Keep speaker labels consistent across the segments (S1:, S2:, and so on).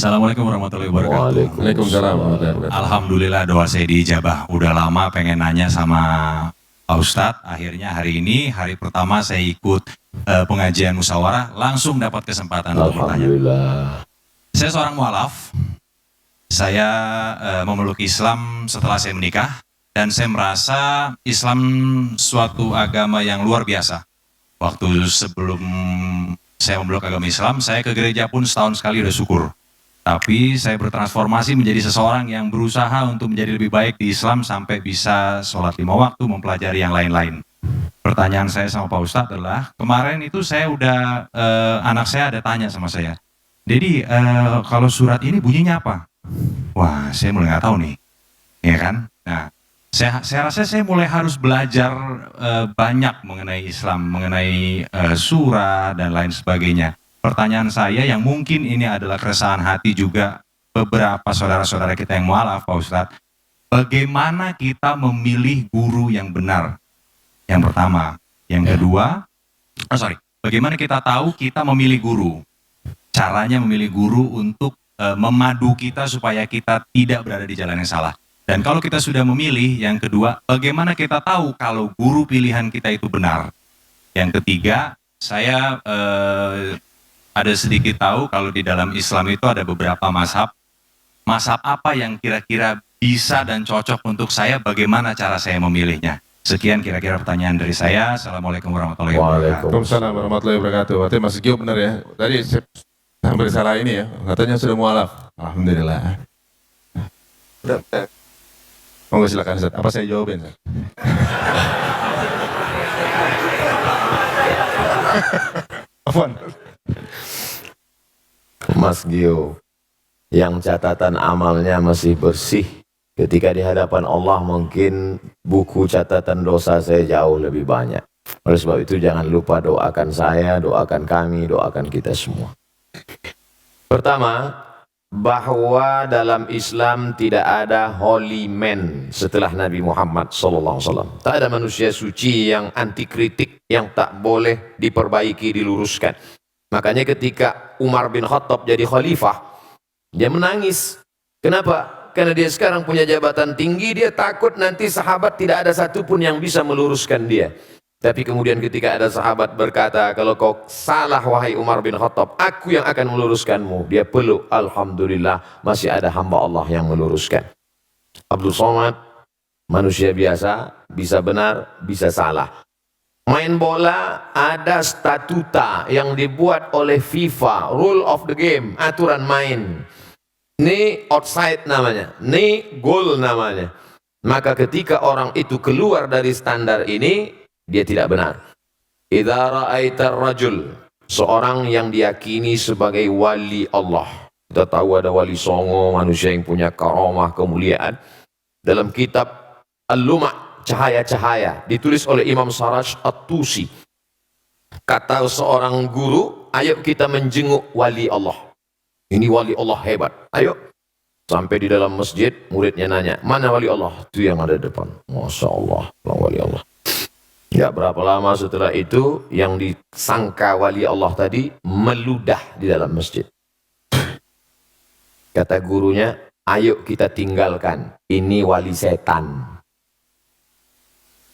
S1: Assalamualaikum warahmatullahi wabarakatuh.
S2: Waalaikumsalam warahmatullahi wabarakatuh.
S1: Alhamdulillah doa saya diijabah. Udah lama pengen nanya sama Pak Ustadz. Akhirnya hari ini, hari pertama saya ikut pengajian musyawarah, langsung dapat kesempatan untuk bertanya.
S2: Alhamdulillah.
S1: Saya seorang mualaf. Saya memeluk Islam setelah saya menikah. Dan saya merasa Islam suatu agama yang luar biasa. Waktu sebelum saya memeluk agama Islam, saya ke gereja pun setahun sekali udah syukur. Tapi saya bertransformasi menjadi seseorang yang berusaha untuk menjadi lebih baik di Islam sampai bisa sholat 5 waktu, mempelajari yang lain-lain. Pertanyaan saya sama Pak Ustadz adalah, kemarin itu saya udah, anak saya ada tanya sama saya, Dedi, kalau surat ini bunyinya apa? Wah, saya mulai nggak tahu nih, ya kan? Nah, saya rasa saya mulai harus belajar banyak mengenai Islam, mengenai surah dan lain sebagainya. Pertanyaan saya yang mungkin ini adalah keresahan hati juga beberapa saudara-saudara kita yang mualaf, Pak Ustadz. Bagaimana kita memilih guru yang benar? Yang pertama. Yang kedua, bagaimana kita tahu kita memilih guru? Caranya memilih guru untuk memadu kita supaya kita tidak berada di jalan yang salah. Dan kalau kita sudah memilih, yang kedua, bagaimana kita tahu kalau guru pilihan kita itu benar? Yang ketiga, saya ada sedikit tahu kalau di dalam Islam itu ada beberapa mazhab. Mazhab apa yang kira-kira bisa dan cocok untuk saya, bagaimana cara saya memilihnya? Sekian kira-kira pertanyaan dari saya. Assalamualaikum warahmatullahi wabarakatuh.
S2: Waalaikumsalam warahmatullahi wabarakatuh. Berarti Mas Gio benar ya. Tadi saya hampir salah ini ya. Katanya sudah mualaf. Alhamdulillah. Monggo silakan Ustaz. Apa saya jawabin? Afwan.
S3: Mas Gio, yang catatan amalnya masih bersih, ketika di hadapan Allah mungkin buku catatan dosa saya jauh lebih banyak. Oleh sebab itu jangan lupa doakan saya, doakan kami, doakan kita semua. Pertama, bahwa dalam Islam tidak ada holy man setelah Nabi Muhammad SAW. Tak ada manusia suci yang anti kritik, yang tak boleh diperbaiki, diluruskan. Makanya ketika Umar bin Khattab jadi khalifah, dia menangis. Kenapa? Karena dia sekarang punya jabatan tinggi, dia takut nanti sahabat tidak ada satupun yang bisa meluruskan dia. Tapi kemudian ketika ada sahabat berkata, kalau kau salah wahai Umar bin Khattab, aku yang akan meluruskanmu. Dia peluk, alhamdulillah masih ada hamba Allah yang meluruskan. Abdul Somad, manusia biasa, bisa benar, bisa salah. Main bola ada statuta yang dibuat oleh FIFA, rule of the game, aturan main. Ini outside namanya, ini goal namanya. Maka ketika orang itu keluar dari standar ini, dia tidak benar. Idza ra'aitar rajul, seorang yang diyakini sebagai wali Allah. Kita tahu ada wali songo, manusia yang punya karamah, kemuliaan. Dalam kitab Al-Luma' cahaya-cahaya ditulis oleh Imam Saraj At-Tusi. Kata seorang guru, ayo kita menjenguk wali Allah. Ini wali Allah hebat. Ayo. Sampai di dalam masjid, muridnya nanya, mana wali Allah? Itu yang ada di depan. Masya Allah, wali Allah. Gak berapa lama setelah itu, yang disangka wali Allah tadi meludah di dalam masjid. Kata gurunya, ayo kita tinggalkan. Ini wali setan.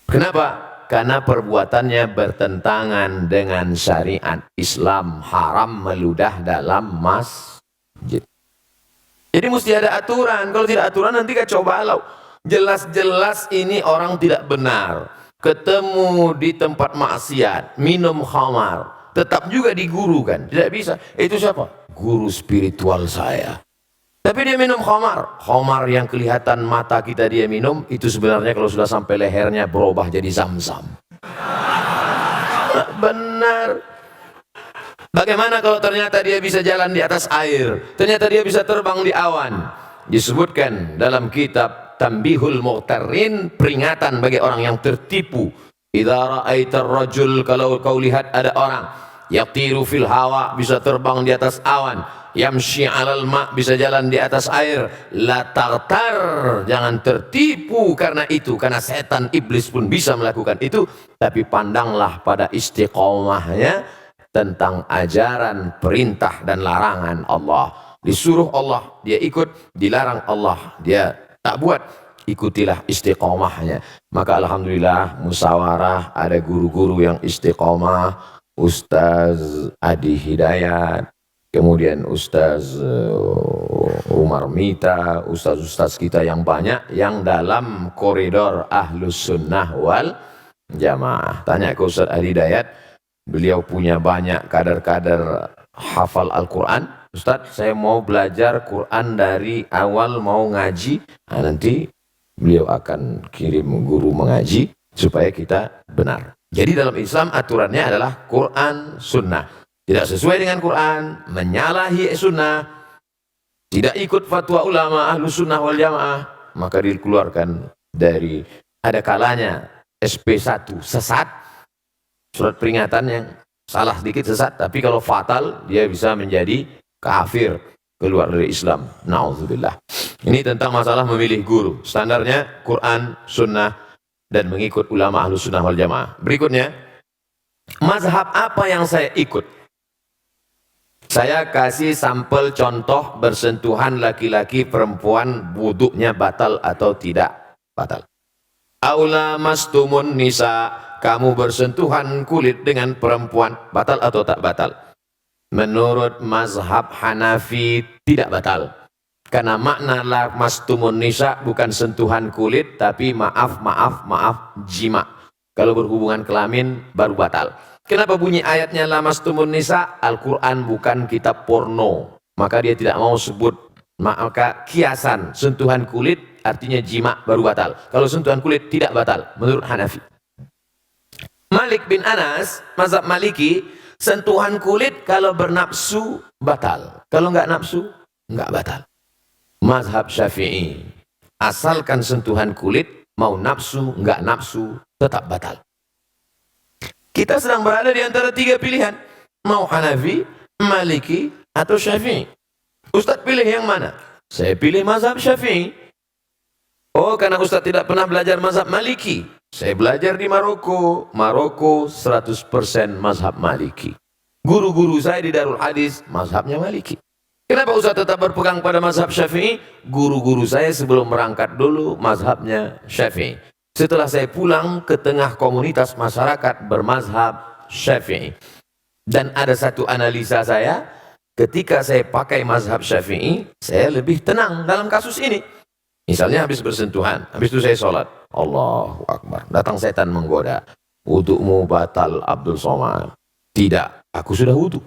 S3: Kenapa? Karena perbuatannya bertentangan dengan syariat Islam, haram meludah dalam masjid. Jadi mesti ada aturan. Kalau tidak aturan nanti kacau balau. Jelas-jelas ini orang tidak benar. Ketemu di tempat maksiat, minum khamar, tetap juga digurukan. Tidak bisa. Itu siapa? Guru spiritual saya. Tapi dia minum khamar. Khamar yang kelihatan mata kita dia minum, itu sebenarnya kalau sudah sampai lehernya berubah jadi zam-zam. Benar. Bagaimana kalau ternyata dia bisa jalan di atas air? Ternyata dia bisa terbang di awan. Disebutkan dalam kitab Tanbihul Mughtarrin, peringatan bagi orang yang tertipu. Idza ra'aitar rajul, kalau kau lihat ada orang yatiru fil hawa, bisa terbang di atas awan, yamshi 'alal ma', bisa jalan di atas air, la taghtar, jangan tertipu karena itu, karena setan iblis pun bisa melakukan itu. Tapi pandanglah pada istiqomahnya tentang ajaran perintah dan larangan Allah. Disuruh Allah, dia ikut. Dilarang Allah, dia tak buat. Ikutilah istiqomahnya. Maka alhamdulillah musyawarah, ada guru-guru yang istiqomah. Ustaz Adi Hidayat, kemudian Ustaz Umar Mita, ustaz-ustaz kita yang banyak yang dalam koridor Ahlus Sunnah wal Jamaah. Tanya ke Ustaz Adi Hidayat, beliau punya banyak kader-kader hafal Al-Quran. Ustaz, saya mau belajar Quran dari awal, mau ngaji. Nah, nanti beliau akan kirim guru mengaji supaya kita benar. Jadi dalam Islam aturannya adalah Quran, Sunnah. Tidak sesuai dengan Quran, menyalahi Sunnah, tidak ikut fatwa ulama Ahlu Sunnah wal Jamaah, maka dikeluarkan dari, ada kalanya SP1 sesat, surat peringatan yang salah sedikit sesat, tapi kalau fatal dia bisa menjadi kafir, keluar dari Islam. Na'udzubillah. Ini tentang masalah memilih guru. Standarnya Quran, Sunnah, dan mengikut ulama Ahlus Sunnah wal Jamaah. Berikutnya, mazhab apa yang saya ikut? Saya kasih sampel contoh bersentuhan laki-laki perempuan, wuduknya batal atau tidak batal. Aula mastumun nisa, kamu bersentuhan kulit dengan perempuan, batal atau tak batal? Menurut mazhab Hanafi tidak batal. Karena makna mastumun nisa bukan sentuhan kulit, tapi maaf jima. Kalau berhubungan kelamin baru batal. Kenapa bunyi ayatnya lamastumun nisa? Al-Quran bukan kitab porno, maka dia tidak mau sebut. Maka kiasan sentuhan kulit artinya jima baru batal. Kalau sentuhan kulit tidak batal menurut Hanafi. Malik bin Anas, mazhab Maliki, sentuhan kulit kalau bernafsu batal, kalau nggak nafsu nggak batal. Mazhab Syafi'i, asalkan sentuhan kulit, mau nafsu nggak nafsu tetap batal. Kita sedang berada di antara tiga pilihan, mau Hanafi, Maliki, atau Syafi'i. Ustadz pilih yang mana? Saya pilih mazhab Syafi'i. Oh, karena Ustadz tidak pernah belajar mazhab Maliki. Saya belajar di Maroko. Maroko 100% mazhab Maliki. Guru-guru saya di Darul Hadis, mazhabnya Maliki. Kenapa Ustadz tetap berpegang pada mazhab Syafi'i? Guru-guru saya sebelum berangkat dulu mazhabnya Syafi'i. Setelah saya pulang ke tengah komunitas masyarakat bermazhab Syafi'i. Dan ada satu analisa saya, ketika saya pakai mazhab Syafi'i, saya lebih tenang dalam kasus ini. Misalnya habis bersentuhan, habis itu saya sholat. Allahu Akbar. Datang setan menggoda. Wudukmu batal Abdul Somad. Tidak, aku sudah wuduk.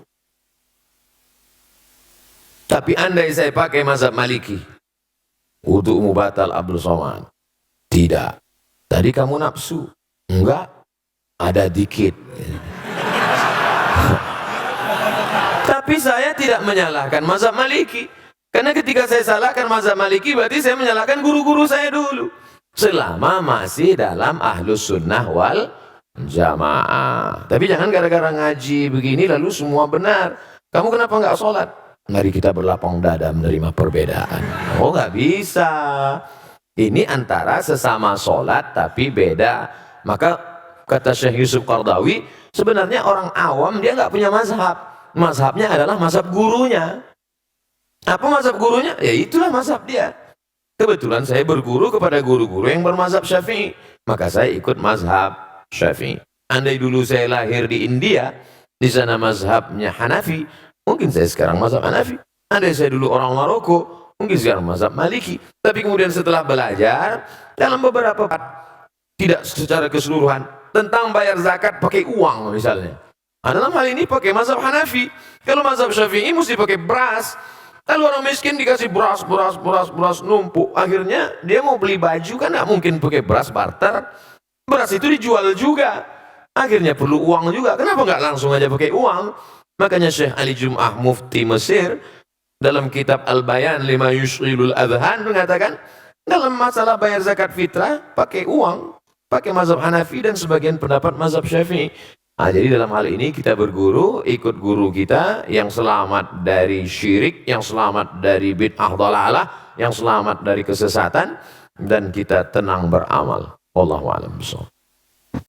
S3: Tapi andai saya pakai mazhab Maliki, wudukmu batal Abdul Somad. Tidak. Tadi kamu nafsu. Enggak. Ada dikit. Tapi saya tidak menyalahkan mazhab Maliki. Karena ketika saya salahkan mazhab Maliki, berarti saya menyalahkan guru-guru saya dulu. Selama masih dalam Ahlus Sunnah wal Jamaah. Tapi jangan gara-gara ngaji begini lalu semua benar. Kamu kenapa enggak sholat? Mari kita berlapang dada menerima perbedaan. Oh, nggak bisa. Ini antara sesama sholat tapi beda. Maka kata Syekh Yusuf Qardawi, sebenarnya orang awam dia nggak punya mazhab. Mazhabnya adalah mazhab gurunya. Apa mazhab gurunya? Ya itulah mazhab dia. Kebetulan saya berguru kepada guru-guru yang bermazhab Syafi'i, maka saya ikut mazhab Syafi'i. Andai dulu saya lahir di India, di sana mazhabnya Hanafi, mungkin saya sekarang mazhab Hanafi. Andai saya dulu orang Maroko, mungkin sekarang mazhab Maliki. Tapi kemudian setelah belajar dalam beberapa tidak secara keseluruhan tentang bayar zakat pakai uang misalnya. Dalam hal ini pakai mazhab Hanafi. Kalau mazhab Syafi'i mesti pakai beras. Lalu orang miskin dikasih beras numpuk. Akhirnya dia mau beli baju kan nggak mungkin pakai beras barter. Beras itu dijual juga. Akhirnya perlu uang juga. Kenapa nggak langsung aja pakai uang? Makanya Syekh Ali Jum'ah Mufti Mesir dalam kitab Al-Bayan lima yushghilul adhan mengatakan dalam masalah bayar zakat fitrah pakai uang, pakai mazhab Hanafi dan sebagian pendapat mazhab Syafi'i. Nah, jadi dalam hal ini kita berguru, ikut guru kita yang selamat dari syirik, yang selamat dari bid'ah dhalalah, yang selamat dari kesesatan, dan kita tenang beramal. Wallahu a'lam bishawab.